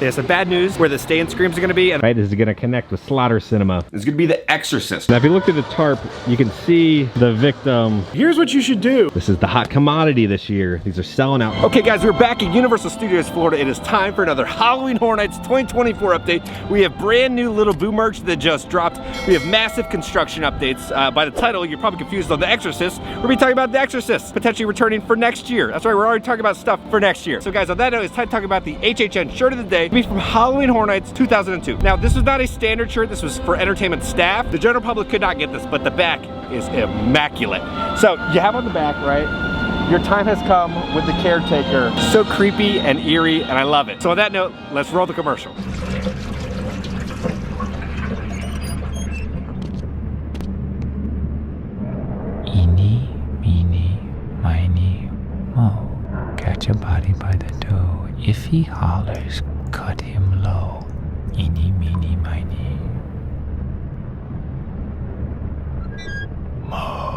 There's some bad news where the stay and screams are gonna be. And right, this is gonna connect with Slaughter Cinema. It's gonna be The Exorcist. Now, if you look at the tarp, you can see the victim. Here's what you should do. This is the hot commodity this year. These are selling out. Okay guys, we're back at Universal Studios Florida. It is time for another Halloween Horror Nights 2024 update. We have brand new Little Boo merch that just dropped. We have massive construction updates. By the title, you're probably confused on The Exorcist. We're gonna be talking about The Exorcist, potentially returning for next year. That's right, we're already talking about stuff for next year. So guys, on that note, it's time to talk about the HHN shirt of the day. It'll be from Halloween Horror Nights 2002. Now, this was not a standard shirt. This was for entertainment staff. The general public could not get this, but the back is immaculate. So you have on the back, right? Your time has come with the caretaker. So creepy and eerie, and I love it. So on that note, let's roll the commercial. Eeny, meeny, miny, moe. Catch a body by the toe. If he hollers, cut him low. Eeny, meeny, miny, moe.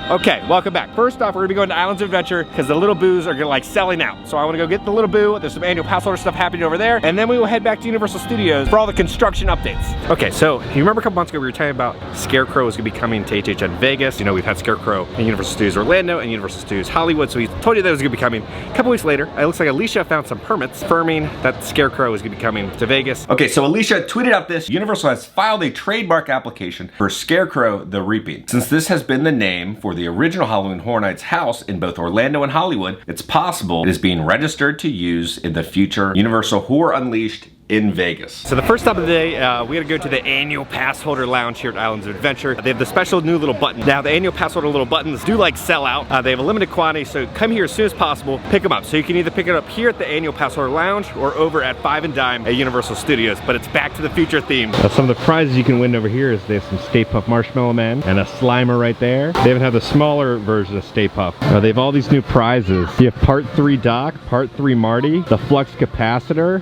Okay, welcome back. First off, we're gonna be going to Islands of Adventure because the Little Boos are like selling out. So I wanna go get the Little Boo. There's some annual pass holder stuff happening over there. And then we will head back to Universal Studios for all the construction updates. Okay, so you remember a couple months ago we were talking about Scarecrow is gonna be coming to HHN Vegas. You know, we've had Scarecrow in Universal Studios Orlando and Universal Studios Hollywood. So we told you that it was gonna be coming. A couple weeks later, it looks like Alicia found some permits affirming that Scarecrow is gonna be coming to Vegas. Okay, so Alicia tweeted out this. Universal has filed a trademark application for Scarecrow the Reaping. Since this has been the name for the original Halloween Horror Nights house in both Orlando and Hollywood, it's possible it is being registered to use in the future Universal Horror Unleashed in Vegas. So the first stop of the day, we gotta go to the annual pass holder lounge here at Islands of Adventure. They have the special new little button. Now the annual pass holder little buttons do like sell out. They have a limited quantity, so come here as soon as possible, pick them up. So you can either pick it up here at the annual pass holder lounge or over at 5 and Dime at Universal Studios, but it's Back to the Future theme. Some of the prizes you can win over here is they have some Stay Puft Marshmallow Man and a Slimer right there. They even have the smaller version of Stay Puft. They have all these new prizes. You have Part 3 Doc, Part 3 Marty, the Flux Capacitor,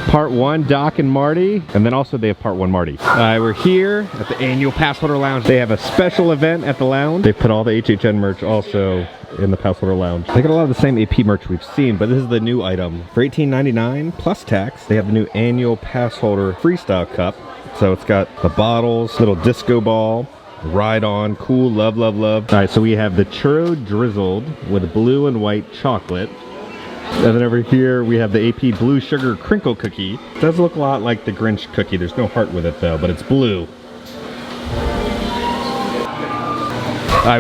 Part 1 Doc and Marty, and then also they have Part 1 Marty. We're here at the annual pass holder lounge. They have a special event at the lounge. They put all the HHN merch also in the pass holder lounge. They got a lot of the same AP merch we've seen, but this is the new item. For $18.99 plus tax, they have the new annual pass holder freestyle cup. So it's got the bottles, little disco ball, Ride On, cool, love, love, love. All right, so we have the churro drizzled with blue and white chocolate. And then over here we have the AP Blue Sugar Crinkle Cookie. It does look a lot like the Grinch cookie. There's no heart with it though, but it's blue.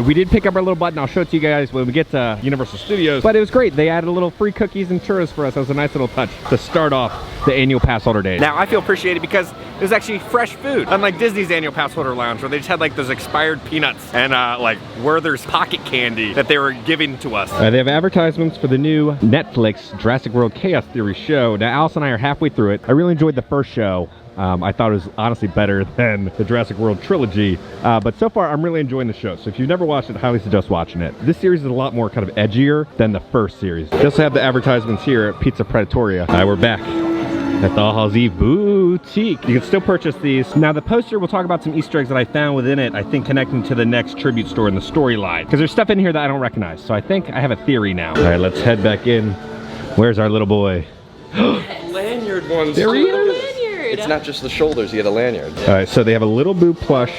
We did pick up our little button. I'll show it to you guys when we get to Universal Studios. But it was great. They added a little free cookies and churros for us. That was a nice little touch to start off the annual pass holder day. Now I feel appreciated because it was actually fresh food. Unlike Disney's annual pass holder lounge where they just had like those expired peanuts and like Werther's pocket candy that they were giving to us. They have advertisements for the new Netflix Jurassic World Chaos Theory show. Now Alice and I are halfway through it. I really enjoyed the first show. I thought it was honestly better than the Jurassic World trilogy, but so far I'm really enjoying the show. So if you've never watched it, I highly suggest watching it. This series is a lot more kind of edgier than the first series. They also have the advertisements here at Pizza Predatoria. We're back at the All Hallows Eve boutique. You can still purchase these. Now the poster, we'll talk about some Easter eggs that I found within it, I think connecting to the next tribute store in the storyline. Because there's stuff in here that I don't recognize. So I think I have a theory now. All right, let's head back in. Where's our little boy? Lanyard ones. There he is. It's not just the shoulders, you get a lanyard. All right, so they have a Little Boo plush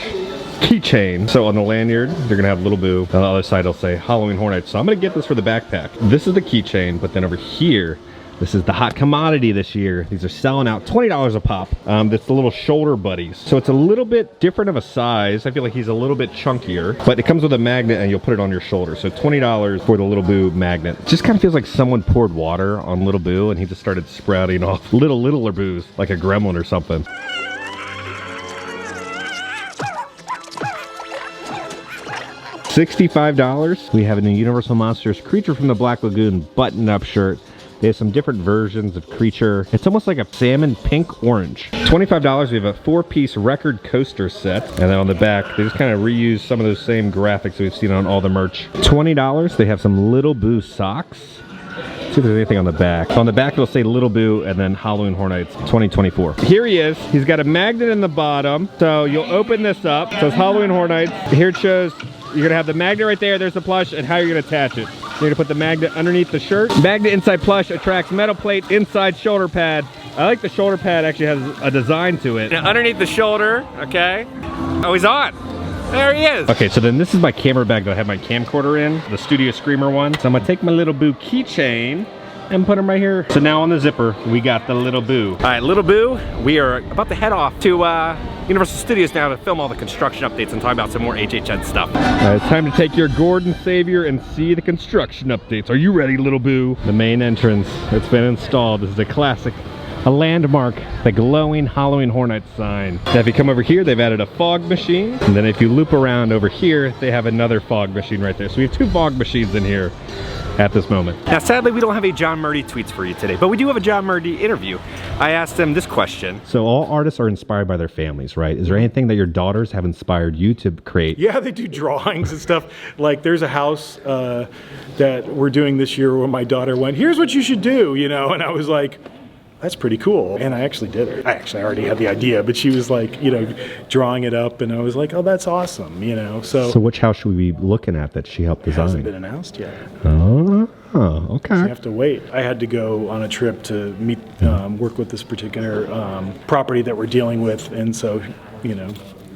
keychain. So on the lanyard, they're gonna have Little Boo. On the other side, it'll say Halloween Horror Nights. So I'm gonna get this for the backpack. This is the keychain, but then over here, this is the hot commodity this year. These are selling out, $20 a pop. That's the little shoulder buddies. So it's a little bit different of a size. I feel like he's a little bit chunkier, but it comes with a magnet and you'll put it on your shoulder. So $20 for the Little Boo magnet. It just kind of feels like someone poured water on Little Boo and he just started sprouting off littler Boos, like a gremlin or something. $65. We have a new Universal Monsters Creature from the Black Lagoon button-up shirt. They have some different versions of Creature. It's almost like a salmon pink orange. $25, we have a 4-piece record coaster set. And then on the back, they just kind of reuse some of those same graphics that we've seen on all the merch. $20, they have some Little Boo socks. See if there's anything on the back. On the back it'll say Little Boo and then Halloween Horror Nights 2024. Here he is. He's got a magnet in the bottom. So you'll open this up. It says Halloween Horror Nights. Here it shows you're gonna have the magnet right there. There's the plush and how you're gonna attach it. You're gonna put the magnet underneath the shirt. Magnet inside plush attracts metal plate inside shoulder pad. I like the shoulder pad actually has a design to it. Now, underneath the shoulder, okay. Oh, he's on. There he is. Okay, so then this is my camera bag that I have my camcorder in, the Studio Screamer one. So I'm gonna take my Little Boo keychain and put him right here. So now on the zipper, we got the Little Boo. All right, Little Boo, we are about to head off to Universal Studios now to film all the construction updates and talk about some more HHN stuff. All right, it's time to take your Gordon Savior and see the construction updates. Are you ready, Little Boo? The main entrance, it's been installed. This is a classic, a landmark, the glowing Halloween Horror Nights sign. Now if you come over here, they've added a fog machine. And then if you loop around over here, they have another fog machine right there. So we have 2 fog machines in here at this moment. Now sadly we don't have a John Murdy tweets for you today, but we do have a John Murdy interview. I asked him this question. So all artists are inspired by their families, right? Is there anything that your daughters have inspired you to create? Yeah, they do drawings and stuff. Like there's a house that we're doing this year where my daughter went, here's what you should do, you know, and I was like, that's pretty cool. And I actually did it. I already had the idea, but she was like, you know, drawing it up and I was like, oh, that's awesome, you know. So which house should we be looking at that she helped design? It hasn't been announced yet. Oh, okay. So you have to wait. I had to go on a trip to meet, work with this particular property that we're dealing with. And so, you know,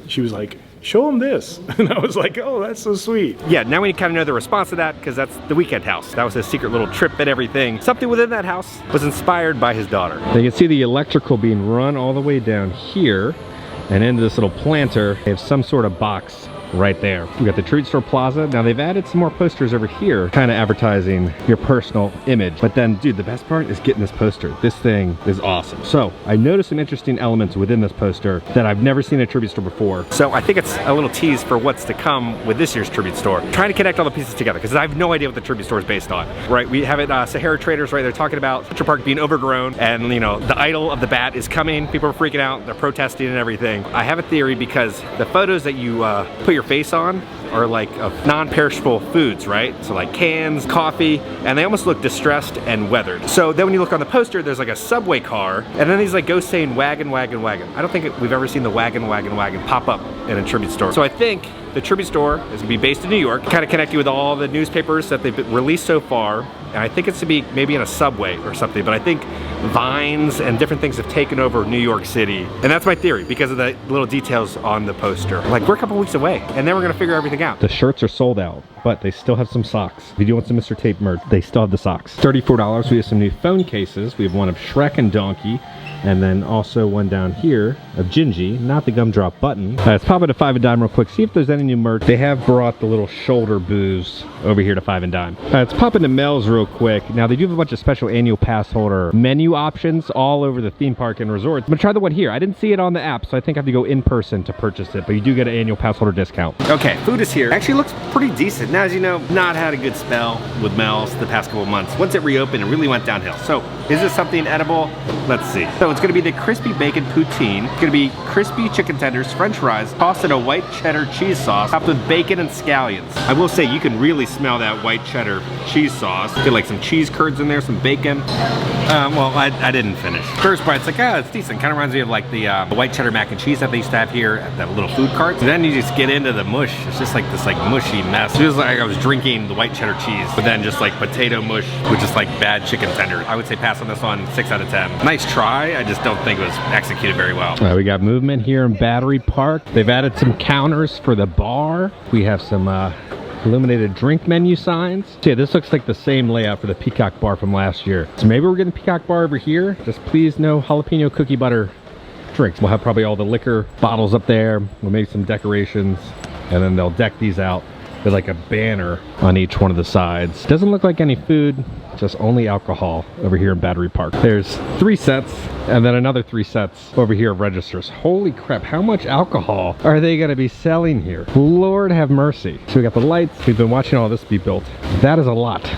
she was like, show them this. And I was like, oh, that's so sweet. Yeah, now we kind of know the response to that because that's the Weekend house. That was his secret little trip and everything. Something within that house was inspired by his daughter. Now you can see the electrical being run all the way down here and into this little planter. They have some sort of box right there. We got the Treat Store Plaza. Now they've added some more posters over here, kind of advertising your personal image. But then, dude, the best part is getting this poster. This thing is awesome. So I noticed some interesting elements within this poster that I've never seen at a tribute store before. So I think it's a little tease for what's to come with this year's tribute store. Trying to connect all the pieces together because I have no idea what the tribute store is based on. Right? We have it Sahara Traders, right? They're talking about Central Park being overgrown and, you know, the idol of the bat is coming. People are freaking out. They're protesting and everything. I have a theory because the photos that you put your face on are like of non-perishable foods, right? So like cans, coffee, and they almost look distressed and weathered. So then when you look on the poster, there's like a subway car, and then these like ghosts saying wagon, wagon, wagon. I don't think we've ever seen the wagon, wagon, wagon pop up in a tribute store. So I think the tribute store is gonna be based in New York, kind of connect you with all the newspapers that they've released so far. And I think it's to be maybe in a subway or something, but I think vines and different things have taken over New York City. And that's my theory because of the little details on the poster. Like we're a couple weeks away and then we're gonna figure everything out. The shirts are sold out, but they still have some socks. If you do want some Mr. Tape merch, they still have the socks. $34, we have some new phone cases. We have one of Shrek and Donkey, and then also one down here of Gingy, not the gumdrop button. Let's pop it at 5 and dime real quick, see if there's any new merch. They have brought the little shoulder boos over here to 5 and dime. Let's pop into Mel's real quick. Now they do have a bunch of special annual pass holder menu options all over the theme park and resorts. I'm gonna try the one here. I didn't see it on the app, so I think I have to go in person to purchase it, but you do get an annual pass holder discount. Okay, food is here. Actually looks pretty decent. Now, as you know, not had a good spell with Mel's the past couple of months. Once it reopened, it really went downhill. So is this something edible? Let's see. So it's gonna be the crispy bacon poutine. It's gonna be crispy chicken tenders, french fries, tossed in a white cheddar cheese sauce, topped with bacon and scallions. I will say you can really smell that white cheddar cheese sauce. Get like some cheese curds in there, some bacon. Well, I didn't finish. First bite, it's like, it's decent. Kind of reminds me of like the white cheddar mac and cheese that they used to have here at that little food cart. And then you just get into the mush. It's just like this like mushy mess. It feels like I was drinking the white cheddar cheese, but then just like potato mush with just like bad chicken tenders. I would say pass on this one, 6 out of 10. Nice try, I just don't think it was executed very well. We got movement here in Battery Park. They've added some counters for the bar. We have some illuminated drink menu signs. So yeah, this looks like the same layout for the Peacock Bar from last year. So maybe we're getting Peacock Bar over here. Just please no jalapeno cookie butter drinks. We'll have probably all the liquor bottles up there. We'll make some decorations and then they'll deck these out with like a banner on each one of the sides. Doesn't look like any food, just only alcohol over here in Battery Park. There's 3 sets and then another 3 sets over here of registers. Holy crap, how much alcohol are they gonna be selling here? Lord have mercy. So we got the lights, we've been watching all this be built. That is a lot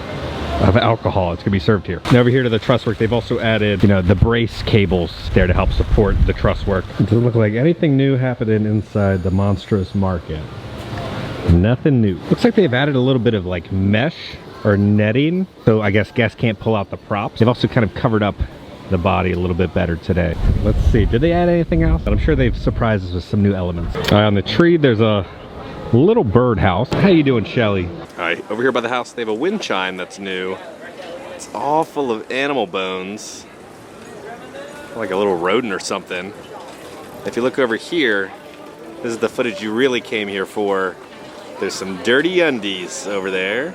of alcohol it's gonna be served here. Now over here to the truss work, they've also added, you know, the brace cables there to help support the truss work. It doesn't look like anything new happening inside the monstrous market. Nothing new. Looks like they've added a little bit of like mesh or netting, so I guess guests can't pull out the props. They've also kind of covered up the body a little bit better today. Let's see, did they add anything else? I'm sure they've surprised us with some new elements. On the tree, there's a little bird house. How you doing, Shelly? All right, over here by the house, they have a wind chime that's new. It's all full of animal bones, like a little rodent or something. If you look over here, this is the footage you really came here for. There's some dirty undies over there.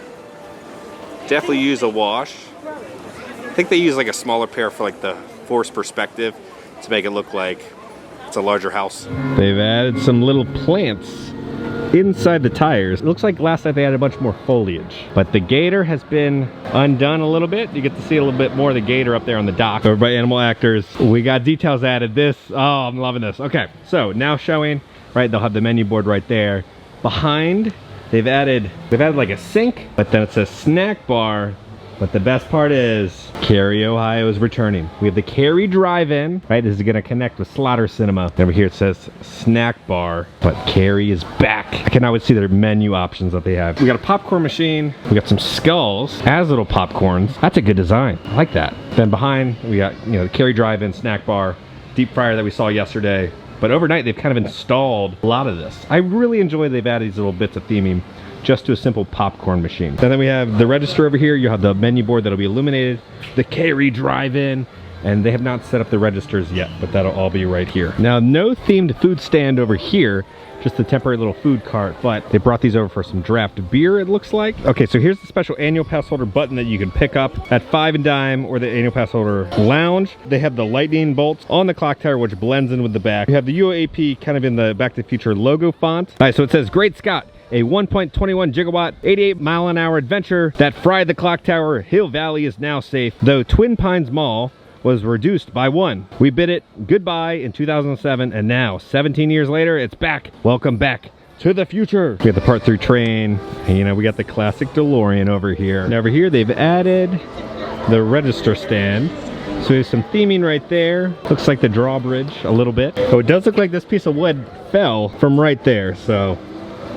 Definitely use a wash. I think they use like a smaller pair for like the forced perspective to make it look like it's a larger house. They've added some little plants inside the tires. It looks like last night they added a bunch more foliage, but the gator has been undone a little bit. You get to see a little bit more of the gator up there on the dock over by Animal Actors. We got details added. This, oh, I'm loving this. Okay, so now showing, right, they'll have the menu board right there. Behind, they've added like a sink, but then it's a snack bar. But the best part is, Cary, Ohio is returning. We have the Cary Drive-In, right? This is gonna connect with Slaughter Cinema. Over here it says snack bar, but Cary is back. I can always see their menu options that they have. We got a popcorn machine. We got some skulls as little popcorns. That's a good design. I like that. Then behind, we got, you know, the Cary Drive-In snack bar, deep fryer that we saw yesterday. But overnight, they've kind of installed a lot of this. I really enjoy they've added these little bits of theming just to a simple popcorn machine. And then we have the register over here. You have the menu board that'll be illuminated, the Cary Drive-In, and they have not set up the registers yet, but that'll all be right here. Now, no themed food stand over here, just a temporary little food cart, but they brought these over for some draft beer, it looks like. Okay, so here's the special annual pass holder button that you can pick up at 5 and Dime or the annual pass holder lounge. They have the lightning bolts on the clock tower, which blends in with the back. You have the UAP kind of in the Back to the Future logo font. All right, so it says, Great Scott, a 1.21 gigawatt, 88-mile-an-hour adventure that fried the clock tower. Hill Valley is now safe, though Twin Pines Mall was reduced by 1. We bid it goodbye in 2007, and now, 17 years later, it's back. Welcome back to the future. We got the Part 3 train, and you know, we got the classic DeLorean over here. And over here, they've added the register stand. So there's some theming right there. Looks like the drawbridge a little bit. Oh, it does look like this piece of wood fell from right there, so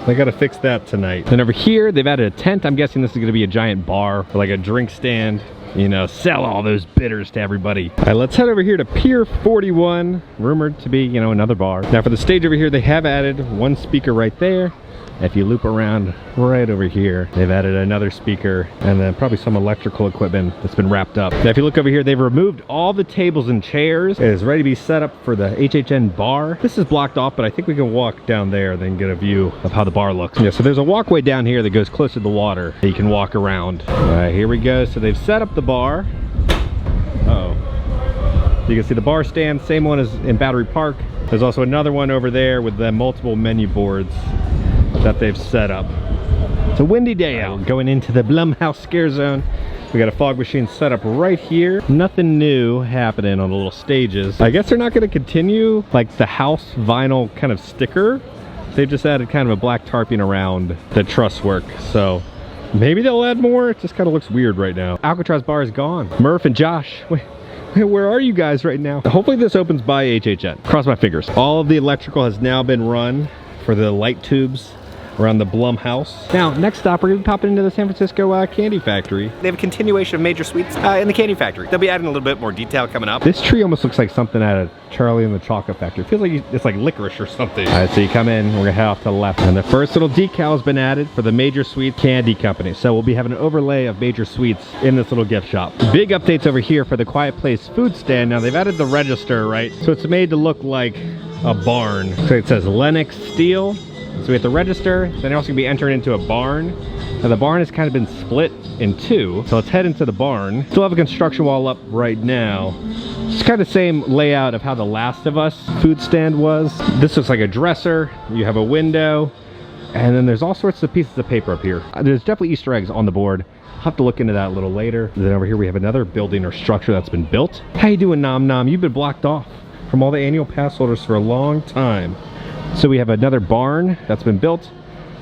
I gotta fix that tonight. Then over here, they've added a tent. I'm guessing this is gonna be a giant bar, or like a drink stand. You know, sell all those bitters to everybody. All right, let's head over here to Pier 41, rumored to be, you know, another bar. Now for the stage over here, they have added one speaker right there. If you loop around right over here, they've added another speaker and then probably some electrical equipment that's been wrapped up. Now if you look over here, they've removed all the tables and chairs. It is ready to be set up for the HHN bar. This is blocked off, but I think we can walk down there and then get a view of how the bar looks. Yeah, so there's a walkway down here that goes close to the water that you can walk around. All right, here we go. So they've set up the bar. You can see the bar stand, same one as in Battery Park. There's also another one over there with the multiple menu boards that they've set up. It's a windy day out. Going into the Blumhouse Scare Zone. We got a fog machine set up right here. Nothing new happening on the little stages. I guess they're not going to continue like the house vinyl kind of sticker. They've just added kind of a black tarping around the truss work. So maybe they'll add more. It just kind of looks weird right now. Alcatraz bar is gone. Murph and Josh, wait, where are you guys right now? Hopefully this opens by HHN. Cross my fingers. All of the electrical has now been run for the light tubes around the Blumhouse. Now, next stop, we're gonna be popping into the San Francisco Candy Factory. They have a continuation of Major Sweets in the Candy Factory. They'll be adding a little bit more detail coming up. This tree almost looks like something out of Charlie and the Chocolate Factory. It feels like it's like licorice or something. All right, so you come in, we're gonna head off to the left. And the first little decal has been added for the Major Sweets Candy Company. So we'll be having an overlay of Major Sweets in this little gift shop. Big updates over here for the Quiet Place food stand. Now they've added the register, right? So it's made to look like a barn. So it says Lennox Steel. So we have the register, then they're also gonna be entering into a barn. Now the barn has kind of been split in two, so let's head into the barn. Still have a construction wall up right now. It's kind of the same layout of how the Last of Us food stand was. This looks like a dresser, you have a window, and then there's all sorts of pieces of paper up here. There's definitely Easter eggs on the board. I'll have to look into that a little later. Then over here we have another building or structure that's been built. How you doing, Nom Nom? You've been blocked off from all the annual pass holders for a long time. So we have another barn that's been built.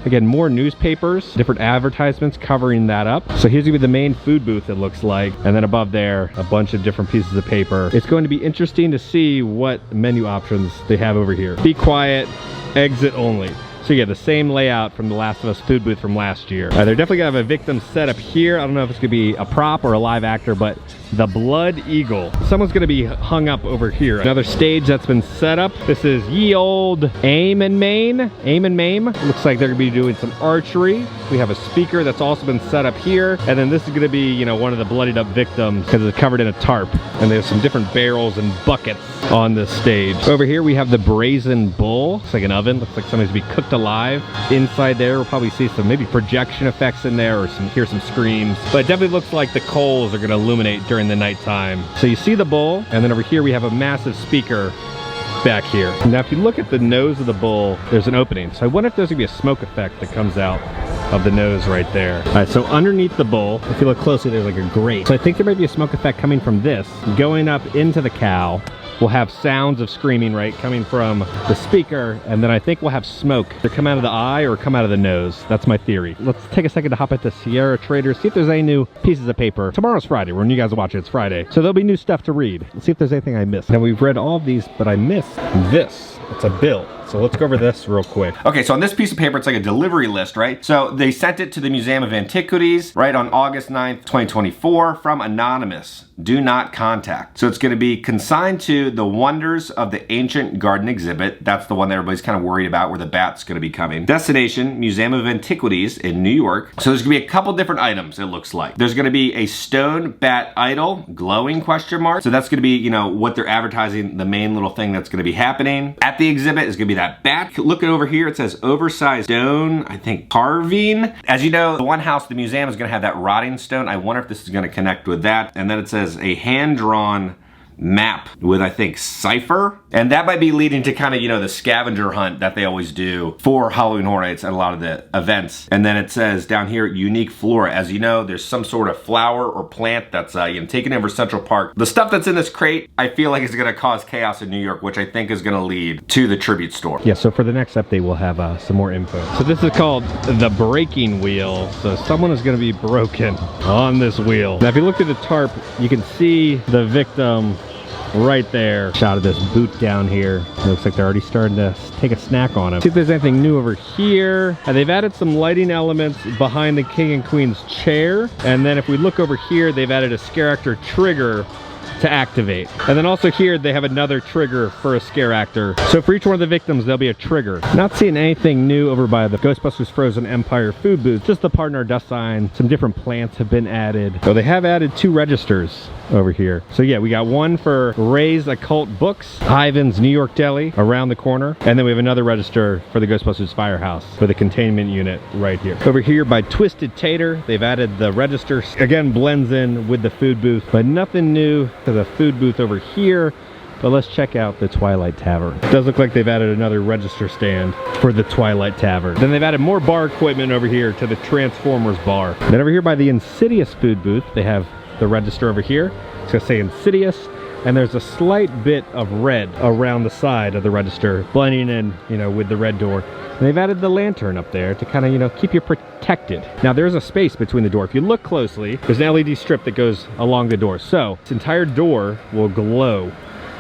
Again, more newspapers, different advertisements covering that up. So here's gonna be the main food booth, it looks like. And then above there, a bunch of different pieces of paper. It's going to be interesting to see what menu options they have over here. Be quiet, exit only. So yeah, the same layout from the Last of Us food booth from last year. They're definitely gonna have a victim set up here. I don't know if it's gonna be a prop or a live actor, but the Blood Eagle. Someone's gonna be hung up over here. Another stage that's been set up. This is ye old Aim and Maim. Looks like they're gonna be doing some archery. We have a speaker that's also been set up here. And then this is gonna be, you know, one of the bloodied up victims because it's covered in a tarp. And there's some different barrels and buckets on this stage. Over here we have the Brazen Bull. Looks like an oven. Looks like somebody's gonna be cooked alive. Inside there we'll probably see some maybe projection effects in there or hear some screams. But it definitely looks like the coals are gonna illuminate during the nighttime. So you see the bull, and then over here we have a massive speaker back here. Now if you look at the nose of the bull, there's an opening. So I wonder if there's gonna be a smoke effect that comes out of the nose right there. All right, so underneath the bull, if you look closely, there's like a grate. So I think there might be a smoke effect coming from this, going up into the cow. We'll have sounds of screaming, right, coming from the speaker, and then I think we'll have smoke to come out of the eye or come out of the nose. That's my theory. Let's take a second to hop at the Sierra Traders, see if there's any new pieces of paper. Tomorrow's Friday. When you guys watch it, it's Friday. So there'll be new stuff to read. Let's see if there's anything I missed. Now we've read all of these, but I missed this. It's a bill. So let's go over this real quick. Okay, so on this piece of paper, it's like a delivery list, right? So they sent it to the Museum of Antiquities, right, on August 9th, 2024 from Anonymous. Do not contact. So it's gonna be consigned to the Wonders of the Ancient Garden exhibit. That's the one that everybody's kind of worried about where the bat's gonna be coming. Destination, Museum of Antiquities in New York. So there's gonna be a couple different items, it looks like. There's gonna be a stone bat idol, glowing question mark. So that's gonna be, you know, what they're advertising, the main little thing that's gonna be happening. At the exhibit is gonna be that bat. Looking over here, it says oversized stone, I think carving. As you know, the one house, the museum is gonna have that rotting stone. I wonder if this is gonna connect with that. And then it says a hand-drawn map with, I think, cipher. And that might be leading to kind of, you know, the scavenger hunt that they always do for Halloween Horror Nights at a lot of the events. And then it says down here, unique flora. As you know, there's some sort of flower or plant that's you know, taken over Central Park. The stuff that's in this crate, I feel like is gonna cause chaos in New York, which I think is gonna lead to the tribute store. Yeah, so for the next update, we'll have some more info. So this is called the breaking wheel. So someone is gonna be broken on this wheel. Now, if you look at the tarp, you can see the victim right there. Shot of this boot down here. It looks like they're already starting to take a snack on him. See if there's anything new over here. They've added some lighting elements behind the King and Queen's chair. And then if we look over here, they've added a scare actor trigger to activate. And then also here, they have another trigger for a scare actor. So for each one of the victims, there'll be a trigger. Not seeing anything new over by the Ghostbusters Frozen Empire food booth. Just the partner dust sign. Some different plants have been added. So they have added 2 registers over here. So yeah, we got one for Ray's Occult Books, Ivan's New York Deli around the corner. And then we have another register for the Ghostbusters Firehouse for the containment unit right here. Over here by Twisted Tater, they've added the register. Again, blends in with the food booth, but nothing new to the food booth over here. But let's check out the Twilight Tavern. It does look like they've added another register stand for the Twilight Tavern. Then they've added more bar equipment over here to the Transformers bar. Then over here by the Insidious food booth, they have the register over here. It's gonna say Insidious, and there's a slight bit of red around the side of the register, blending in, you know, with the red door. And they've added the lantern up there to kind of, you know, keep you protected. Now there's a space between the door. If you look closely, there's an LED strip that goes along the door. So this entire door will glow.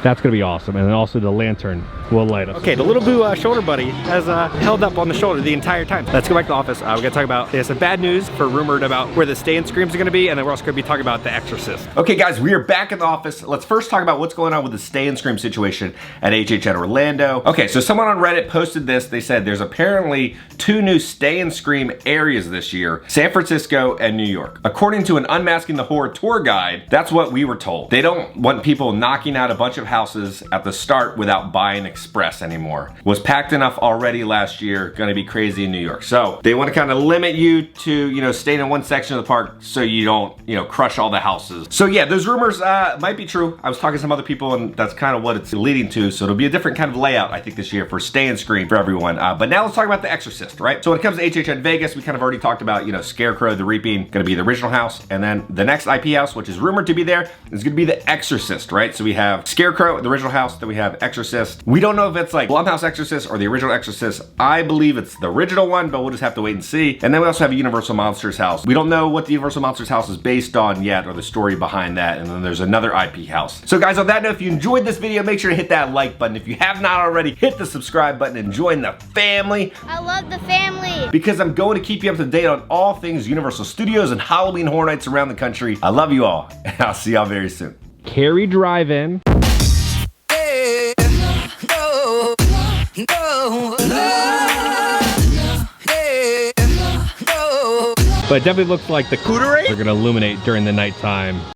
That's gonna be awesome. And then also the lantern will light us. Okay, the little boo shoulder buddy has held up on the shoulder the entire time. Let's go back to the office. We're gonna talk about some bad news for rumored about where the stay and screams are gonna be, and then we're also gonna be talking about The Exorcist. Okay guys, we are back in the office. Let's first talk about what's going on with the stay and scream situation at HHN Orlando. Okay, so someone on Reddit posted this. They said there's apparently 2 new stay and scream areas this year, San Francisco and New York. According to an Unmasking the Horror tour guide, that's what we were told. They don't want people knocking out a bunch of houses at the start without buying express anymore. Was packed enough already last year, gonna be crazy in New York. So they want to kind of limit you to, you know, staying in one section of the park so you don't, you know, crush all the houses. So yeah, those rumors might be true. I was talking to some other people and that's kind of what it's leading to. So it'll be a different kind of layout, I think, this year for stay and scream for everyone. But now let's talk about The Exorcist, right? So when it comes to HHN Vegas, we kind of already talked about, you know, Scarecrow, the Reaping, gonna be the original house. And then the next IP house, which is rumored to be there, is gonna be The Exorcist, right? So we have Scarecrow Scarecrow, the original house. Then we have Exorcist. We don't know if it's like Blumhouse Exorcist or the original Exorcist. I believe it's the original one, but we'll just have to wait and see. And then we also have a Universal Monsters house. We don't know what the Universal Monsters house is based on yet or the story behind that. And then there's another IP house. So guys, on that note, if you enjoyed this video, make sure to hit that like button. If you have not already, hit the subscribe button and join the family. I love the family. Because I'm going to keep you up to date on all things Universal Studios and Halloween Horror Nights around the country. I love you all, and I'll see y'all very soon. Cary Drive-In. But it definitely looks like the cootery are gonna illuminate during the nighttime.